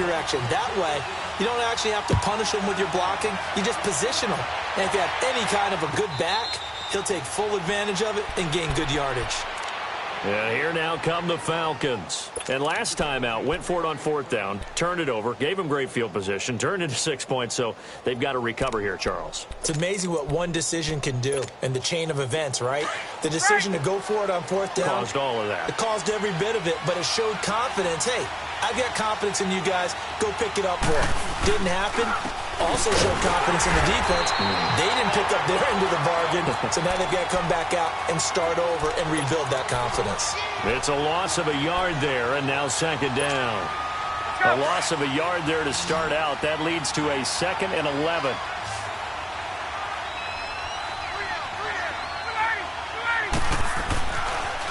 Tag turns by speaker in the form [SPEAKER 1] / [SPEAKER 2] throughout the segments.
[SPEAKER 1] direction. That way, you don't actually have to punish him with your blocking. You just position him. And if you have any kind of a good back, he'll take full advantage of it and gain good yardage.
[SPEAKER 2] And here now come the Falcons. And last time out, went for it on 4th down, turned it over, gave them great field position, turned into 6 points, so they've got to recover here, Charles.
[SPEAKER 1] It's amazing what one decision can do in the chain of events, right? The decision to go for it on 4th down.
[SPEAKER 2] Caused all of that.
[SPEAKER 1] It caused every bit of it, but it showed confidence. Hey, I've got confidence in you guys. Go pick it up for it. Didn't happen. Also showed confidence in the defense. They didn't pick up their end of the bargain, so now they've got to come back out and start over and rebuild that confidence.
[SPEAKER 2] It's a loss of a yard there, and now 2nd down. A loss of a yard there to start out. That leads to a 2nd and 11.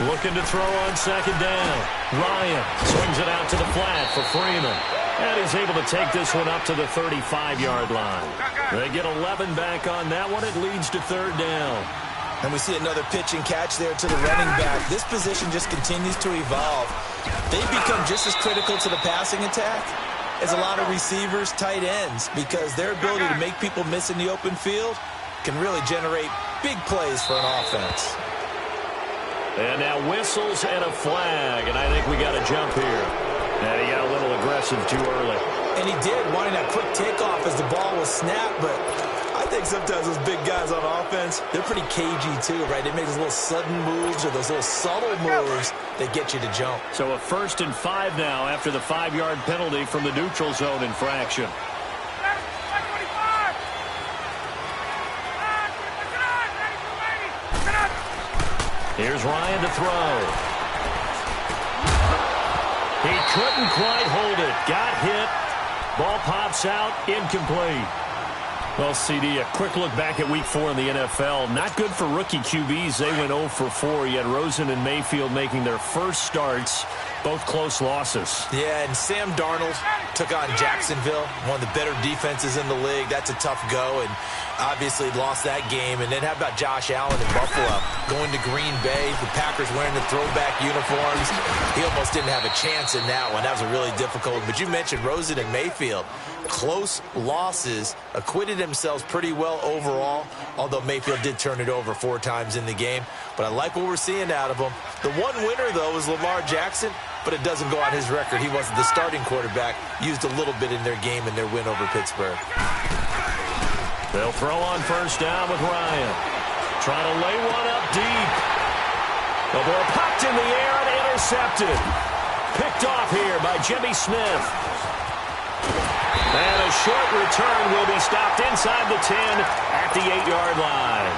[SPEAKER 2] Looking to throw on 2nd down. Ryan swings it out to the flat for Freeman. And he's able to take this one up to the 35-yard line. They get 11 back on that one. It leads to 3rd down.
[SPEAKER 1] And we see another pitch and catch there to the running back. This position just continues to evolve. They become just as critical to the passing attack as a lot of receivers, tight ends, because their ability to make people miss in the open field can really generate big plays for an offense.
[SPEAKER 2] And now whistles and a flag, and I think we got a jump here. And he got a little aggressive too early.
[SPEAKER 1] And he did, wanting that quick takeoff as the ball was snapped, but I think sometimes those big guys on offense, they're pretty cagey too, right? They make those little sudden moves or those little subtle moves that get you to jump.
[SPEAKER 2] So a 1st and 5 now after the 5-yard penalty from the neutral zone infraction. Here's Ryan to throw. He couldn't quite hold it. Got hit. Ball pops out. Incomplete. Well, CD, a quick look back at Week 4 in the NFL. Not good for rookie QBs. They went 0 for 4. You had Rosen and Mayfield making their first starts. Both close losses.
[SPEAKER 1] Yeah, and Sam Darnold took on Jacksonville, one of the better defenses in the league. That's a tough go, and obviously lost that game. And then how about Josh Allen in Buffalo going to Green Bay? The Packers wearing the throwback uniforms. He almost didn't have a chance in that one. That was a really difficult. But you mentioned Rosen and Mayfield. Close losses, acquitted themselves pretty well overall, although Mayfield did turn it over 4 times in the game. But I like what we're seeing out of him. The one winner, though, is Lamar Jackson, but it doesn't go on his record. He wasn't the starting quarterback, used a little bit in their game in their win over Pittsburgh.
[SPEAKER 2] They'll throw on 1st down with Ryan. Trying to lay one up deep. The ball popped in the air and intercepted. Picked off here by Jimmy Smith. And a short return will be stopped inside the 10 at the 8-yard line.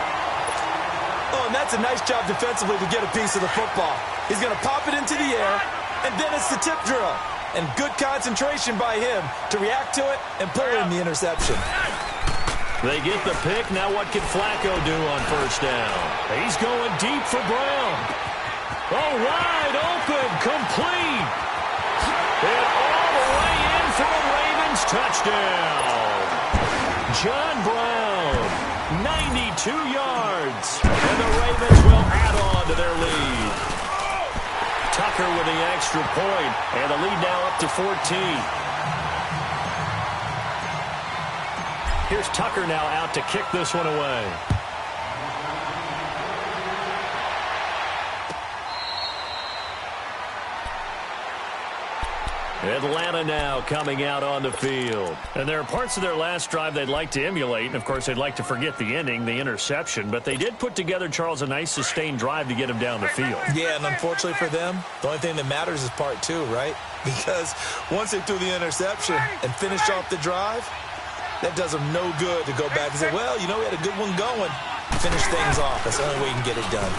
[SPEAKER 1] Oh, and that's a nice job defensively to get a piece of the football. He's going to pop it into the air, and then it's the tip drill. And good concentration by him to react to it and pull in the interception.
[SPEAKER 2] They get the pick. Now what can Flacco do on 1st down? He's going deep for Brown. Oh, wide open, complete. And all the way in for a Ravens touchdown. John Brown, 92 yards. And the Ravens will add on to their lead. Tucker with the extra point, and the lead now up to 14. Here's Tucker now out to kick this one away. Atlanta now coming out on the field. And there are parts of their last drive they'd like to emulate. And, of course, they'd like to forget the ending, the interception. But they did put together, Charles, a nice sustained drive to get him down the field.
[SPEAKER 1] Yeah, and unfortunately for them, the only thing that matters is part 2, right? Because once they threw the interception and finished off the drive, that does them no good to go back and say, well, you know, we had a good one going. Finish things off. That's the only way you can get it done.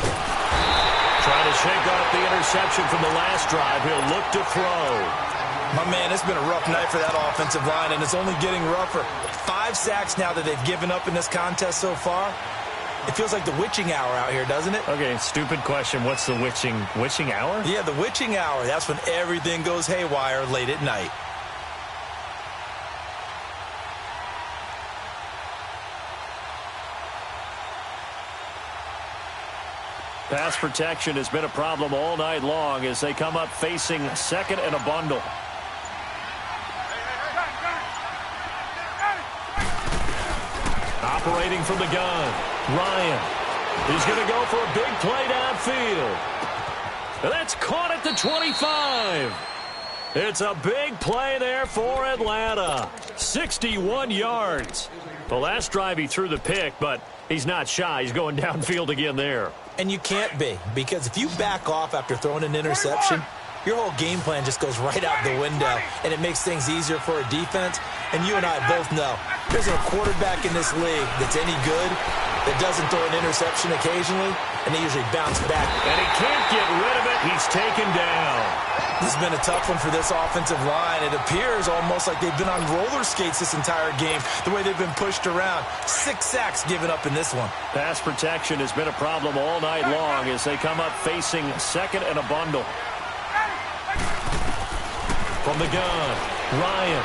[SPEAKER 2] Trying to shake off the interception from the last drive. He'll look to throw.
[SPEAKER 1] My man, it's been a rough night for that offensive line, and it's only getting rougher. 5 sacks now that they've given up in this contest so far. It feels like the witching hour out here, doesn't it?
[SPEAKER 2] Okay, stupid question. What's the witching hour?
[SPEAKER 1] Yeah, the witching hour. That's when everything goes haywire late at night.
[SPEAKER 2] Pass protection has been a problem all night long as they come up facing 2nd and a bundle. Operating from the gun, Ryan. He's going to go for a big play downfield. And that's caught at the 25. It's a big play there for Atlanta. 61 yards. The last drive he threw the pick, but he's not shy. He's going downfield again there.
[SPEAKER 1] And you can't be, because if you back off after throwing an interception, your whole game plan just goes right out the window, and it makes things easier for a defense. And you and I both know there's a quarterback in this league that's any good that doesn't throw an interception occasionally, and they usually bounce back.
[SPEAKER 2] And he can't get rid of it. He's taken down.
[SPEAKER 1] This has been a tough one for this offensive line. It appears almost like they've been on roller skates this entire game, the way they've been pushed around. 6 sacks given up in this one.
[SPEAKER 2] Pass protection has been a problem all night long as they come up facing second and a bundle. From the gun, Ryan.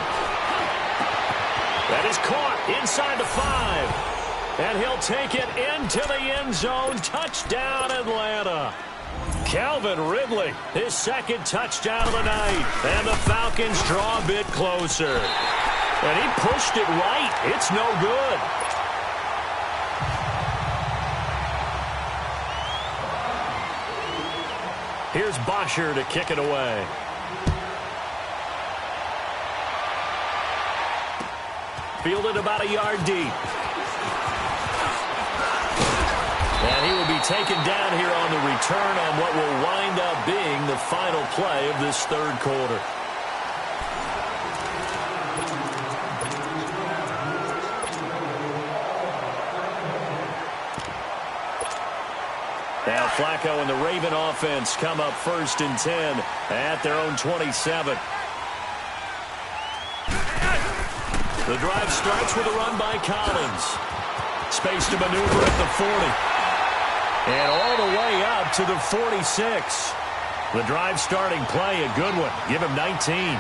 [SPEAKER 2] That is caught inside the 5. And he'll take it into the end zone. Touchdown, Atlanta. Calvin Ridley, his second touchdown of the night. And the Falcons draw a bit closer. And he pushed it right. It's no good. Here's Bosher to kick it away. Fielded about a yard deep. And he will be taken down here on the return on what will wind up being the final play of this third quarter. Now Flacco and the Raven offense come up 1st and 10 at their own 27. The drive starts with a run by Collins. Space to maneuver at the 40. And all the way up to the 46. The drive starting play, a good one. Give him 19.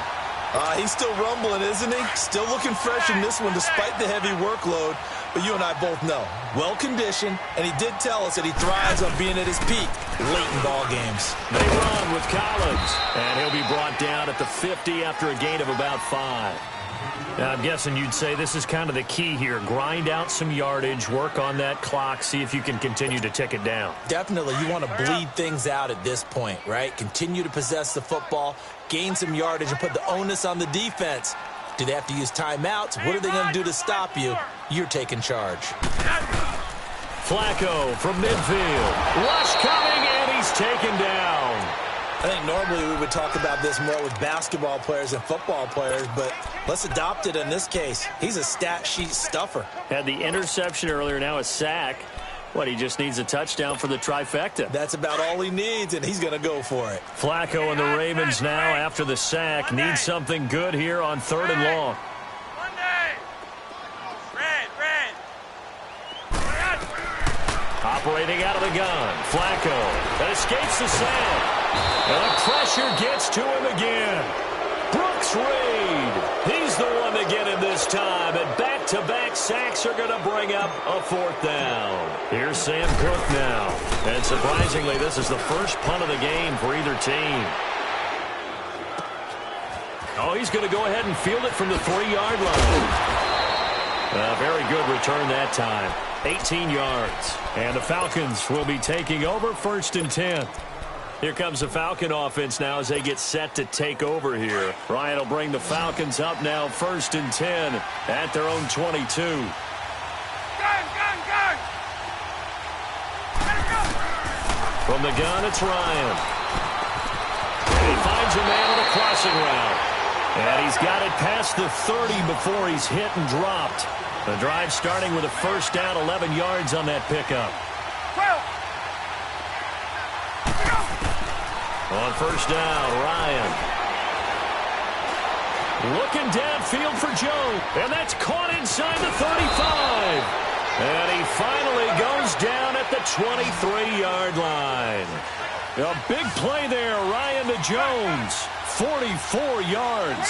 [SPEAKER 1] He's still rumbling, isn't he? Still looking fresh in this one despite the heavy workload. But you and I both know, well-conditioned, and he did tell us that he thrives on being at his peak late in ball games.
[SPEAKER 2] They run with Collins, and he'll be brought down at the 50 after a gain of about 5. Now, I'm guessing you'd say this is kind of the key here. Grind out some yardage, work on that clock, see if you can continue to tick it down.
[SPEAKER 1] Definitely. You want to bleed things out at this point, right? Continue to possess the football, gain some yardage, and put the onus on the defense. Do they have to use timeouts? What are they going to do to stop you? You're taking charge.
[SPEAKER 2] Flacco from midfield. Rush coming, and he's taken down.
[SPEAKER 1] I think normally we would talk about this more with basketball players and football players, but let's adopt it in this case. He's a stat sheet stuffer.
[SPEAKER 2] Had the interception earlier, now a sack. What, he just needs a touchdown for the trifecta.
[SPEAKER 1] That's about all he needs, and he's going to go for it.
[SPEAKER 2] Flacco and the Ravens now, after the sack, need something good here on 3rd and long. Operating out of the gun, Flacco that escapes the sack. And the pressure gets to him again. Brooks Reed, he's the one to get him this time. And back-to-back sacks are going to bring up a 4th down. Here's Sam Cook now. And surprisingly, this is the first punt of the game for either team. Oh, he's going to go ahead and field it from the 3-yard line. A very good return that time. 18 yards. And the Falcons will be taking over 1st and 10. Here comes the Falcon offense now as they get set to take over here. Ryan will bring the Falcons up now 1st and 10 at their own 22. From the gun, it's Ryan. And he finds a man on a crossing route. And he's got it past the 30 before he's hit and dropped. The drive starting with a 1st down, 11 yards on that pickup. On 1st down, Ryan. Looking downfield for Joe. And that's caught inside the 35. And he finally goes down at the 23-yard line. A big play there, Ryan to Jones. 44 yards.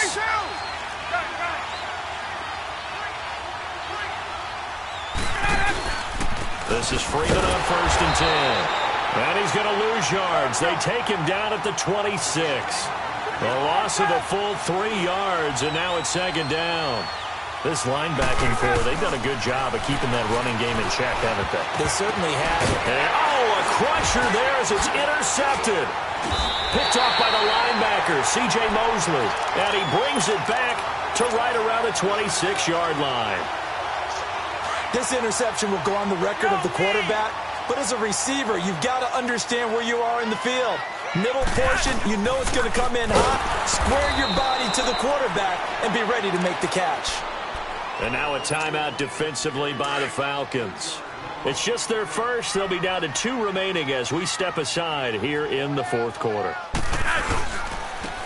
[SPEAKER 2] This is Freeman on 1st and 10. And he's going to lose yards. They take him down at the 26. A loss of a full 3 yards, and now it's 2nd down. This linebacking core, they've done a good job of keeping that running game in check, haven't they?
[SPEAKER 1] They certainly have.
[SPEAKER 2] And, a crusher there as it's intercepted. Picked off by the linebacker, C.J. Mosley. And he brings it back to right around the 26-yard line.
[SPEAKER 1] This interception will go on the record of the quarterback, but as a receiver, you've got to understand where you are in the field. Middle portion, you know it's going to come in hot. Square your body to the quarterback and be ready to make the catch.
[SPEAKER 2] And now a timeout defensively by the Falcons. It's just their first. They'll be down to 2 remaining as we step aside here in the fourth quarter.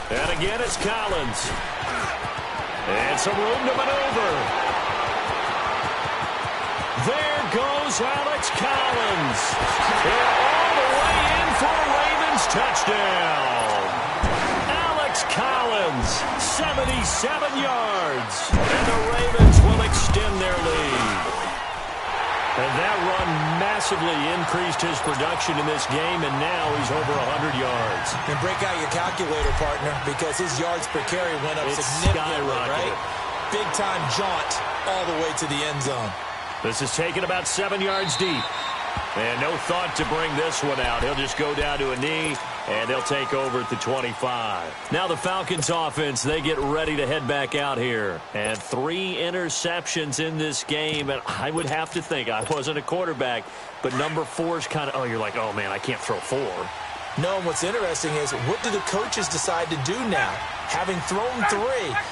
[SPEAKER 2] And again, it's Collins. And some room to maneuver. There goes Alex Collins. And all the way in for a Ravens touchdown. Alex Collins, 77 yards. And the Ravens will extend their lead. And that run massively increased his production in this game, and now he's over 100 yards.
[SPEAKER 1] And break out your calculator, partner, because his yards per carry went up significantly, right? Big-time jaunt all the way to the end zone.
[SPEAKER 2] This is taken about 7 yards deep. And no thought to bring this one out. He'll just go down to a knee, and they'll take over at the 25. Now the Falcons offense, they get ready to head back out here. And 3 interceptions in this game. And I would have to think, I wasn't a quarterback, but number 4 is kind of, you're like, oh, man, I can't throw 4.
[SPEAKER 1] No, and what's interesting is, what do the coaches decide to do now? Having thrown 3,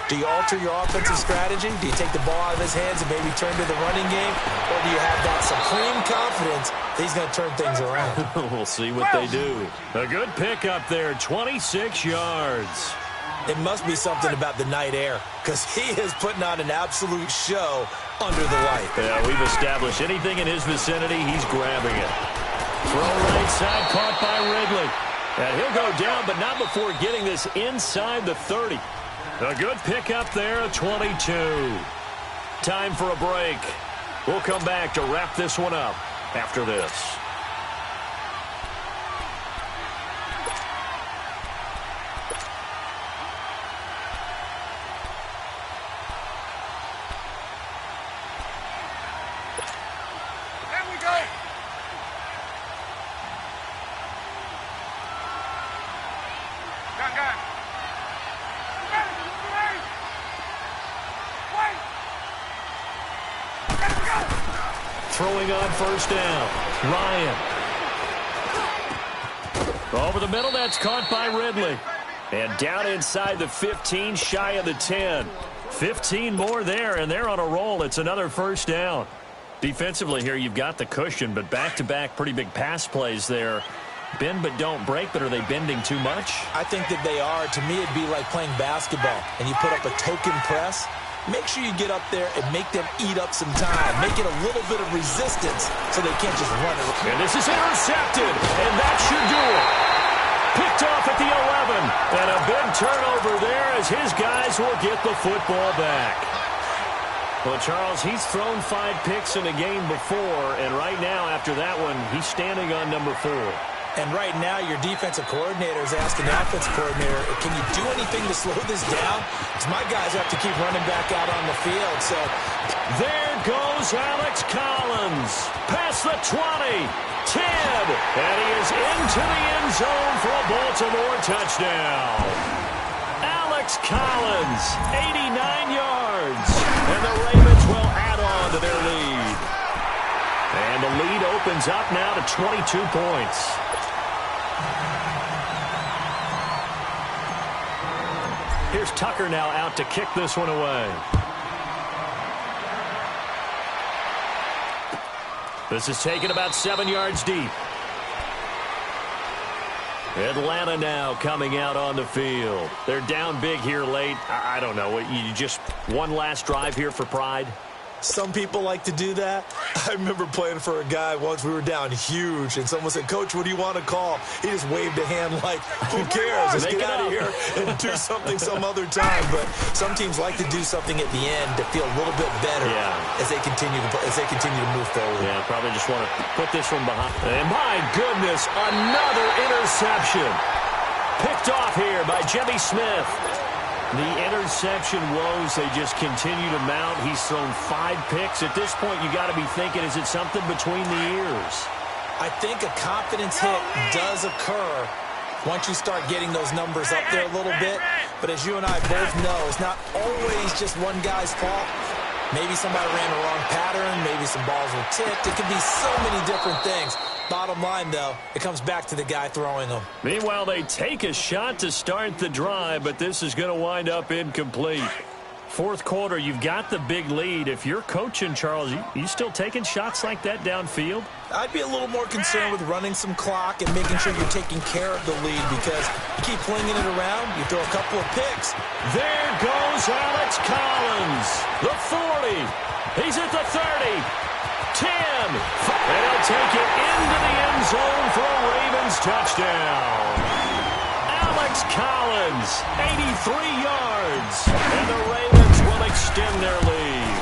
[SPEAKER 1] do you alter your offensive strategy? Do you take the ball out of his hands and maybe turn to the running game? Or do you have that supreme confidence that he's going to turn things around?
[SPEAKER 2] We'll see what they do. A good pickup there, 26 yards.
[SPEAKER 1] It must be something about the night air, because he is putting on an absolute show under the light.
[SPEAKER 2] Yeah, we've established anything in his vicinity, he's grabbing it. Throw right side, caught by Ridley. And he'll go down, but not before getting this inside the 30. A good pickup there, 22. Time for a break. We'll come back to wrap this one up after this. Throwing on first down. Ryan. Over the middle, that's caught by Ridley. And down inside the 15, shy of the 10. 15 more there, and they're on a roll. It's another first down. Defensively here, you've got the cushion, but back-to-back pretty big pass plays there. Bend but don't break, but are they bending too much?
[SPEAKER 1] I think that they are. To me, it'd be like playing basketball, and you put up a token press. Make sure you get up there and make them eat up some time. Make it a little bit of resistance so they can't just run it.
[SPEAKER 2] And this is intercepted, and that should do it. Picked off at the 11, and a big turnover there as his guys will get the football back. Well, Charles, he's thrown 5 picks in a game before, and right now, after that one, he's standing on number 4.
[SPEAKER 1] And right now, your defensive coordinator is asking the offensive coordinator, can you do anything to slow this down? Because my guys have to keep running back out on the field. So
[SPEAKER 2] there goes Alex Collins. Past the 20, 10, and he is into the end zone for a Baltimore touchdown. Alex Collins, 89 yards. And the Ravens will add on to their lead. And the lead opens up now to 22 points. Here's Tucker now out to kick this one away. This is taken about 7 yards deep. Atlanta now coming out on the field. They're down big here late. I don't know. You just one last drive here for pride?
[SPEAKER 1] Some people like to do that. I remember playing for a guy once. We were down huge, and someone said, "Coach, what do you want to call?" He just waved a hand like, who cares? Let's get out of here and do something some other time. But some teams like to do something at the end to feel a little bit better as they continue to move forward.
[SPEAKER 2] Yeah, probably just want to put this one behind. And my goodness, another interception. Picked off here by Jimmy Smith. The interception woes, they just continue to mount. He's thrown 5 picks. At this point, you got to be thinking, is it something between the ears?
[SPEAKER 1] I think a confidence hit does occur once you start getting those numbers up there a little bit. But as you and I both know, it's not always just one guy's fault. Maybe somebody ran the wrong pattern. Maybe some balls were tipped. It could be so many different things. Bottom line, though, it comes back to the guy throwing them.
[SPEAKER 2] Meanwhile, they take a shot to start the drive, but this is going to wind up incomplete. Fourth quarter, you've got the big lead. If you're coaching, Charles, you still taking shots like that downfield?
[SPEAKER 1] I'd be a little more concerned with running some clock and making sure you're taking care of the lead, because you keep flinging it around, you throw a couple of picks.
[SPEAKER 2] There goes Alex Collins, the 40. He's at the 30. 10. And he'll take it into the end zone for a Ravens touchdown. Alex Collins, 83 yards. And the Ravens will extend their lead.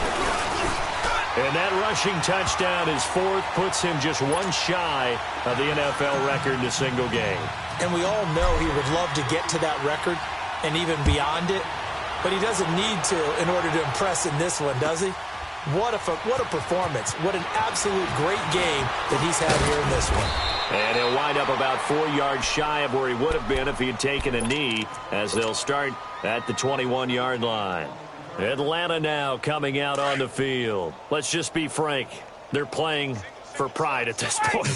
[SPEAKER 2] And that rushing touchdown, his 4th, puts him just one shy of the NFL record in a single game. And we all know he would love to get to that record and even beyond it. But he doesn't need to in order to impress in this one, does he? What a performance. What an absolute great game that he's had here in this one. And he'll wind up about 4 yards shy of where he would have been if he had taken a knee, as they'll start at the 21-yard line. Atlanta now coming out on the field. Let's just be frank. They're playing for pride at this point.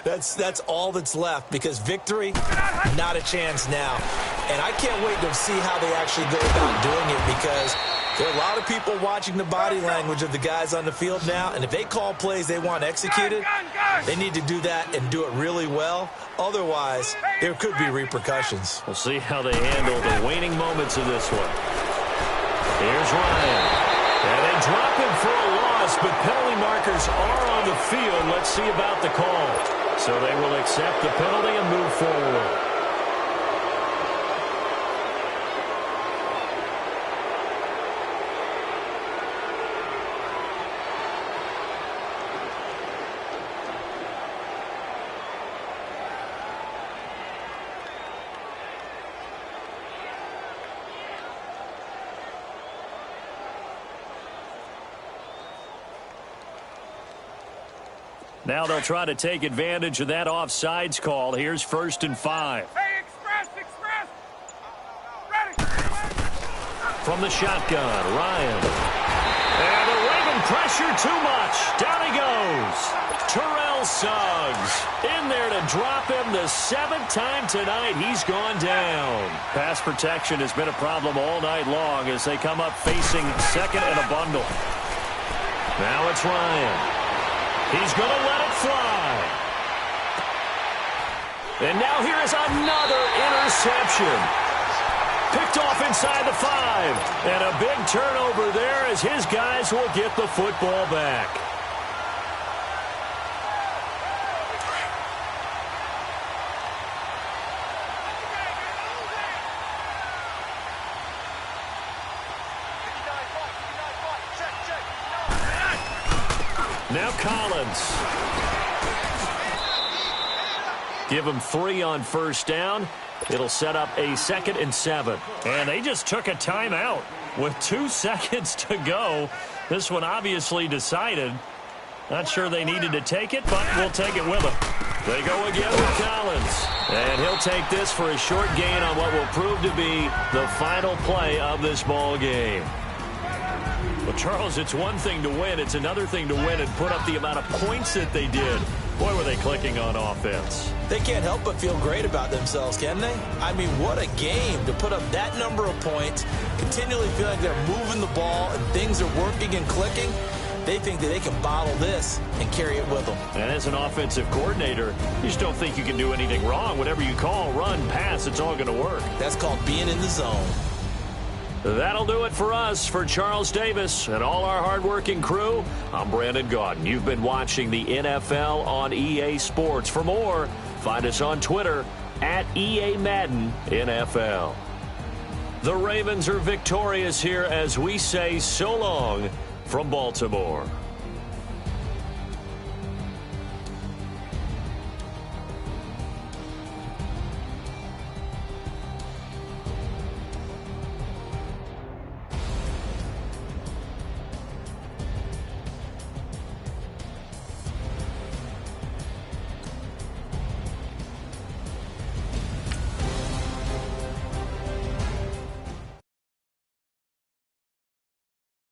[SPEAKER 2] That's all that's left, because victory, not a chance now. And I can't wait to see how they actually go about doing it, because there are a lot of people watching the body language of the guys on the field now, and if they call plays they want executed, they need to do that and do it really well. Otherwise, there could be repercussions. We'll see how they handle the waning moments of this one. Here's Ryan. And they drop him for a loss, but penalty markers are on the field. Let's see about the call. So they will accept the penalty and move forward. Now they'll try to take advantage of that offsides call. Here's 1st and 5.
[SPEAKER 3] Hey, express! Ready!
[SPEAKER 2] From the shotgun, Ryan. And the Raven pressure too much. Down he goes. Terrell Suggs in there to drop him the 7th time tonight. He's gone down. Pass protection has been a problem all night long as they come up facing 2nd and a bundle. Now it's Ryan. He's going to let it fly. And now here is another interception. Picked off inside the 5. And a big turnover there as his guys will get the football back. Now Collins. Give him 3 on 1st down. It'll set up a 2nd and 7. And they just took a timeout with 2 seconds to go. This one obviously decided. Not sure they needed to take it, but we'll take it with them. They go again with Collins. And he'll take this for a short gain on what will prove to be the final play of this ball game. Well, Charles, it's one thing to win. It's another thing to win and put up the amount of points that they did. Boy, were they clicking on offense. They can't help but feel great about themselves, can they? I mean, what a game to put up that number of points, continually feel like they're moving the ball and things are working and clicking. They think that they can bottle this and carry it with them. And as an offensive coordinator, you just don't think you can do anything wrong. Whatever you call, run, pass, it's all going to work. That's called being in the zone. That'll do it for us. For Charles Davis and all our hardworking crew, I'm Brandon Gaudin. You've been watching the NFL on EA Sports. For more, find us on Twitter at EA Madden NFL. The Ravens are victorious here as we say so long from Baltimore.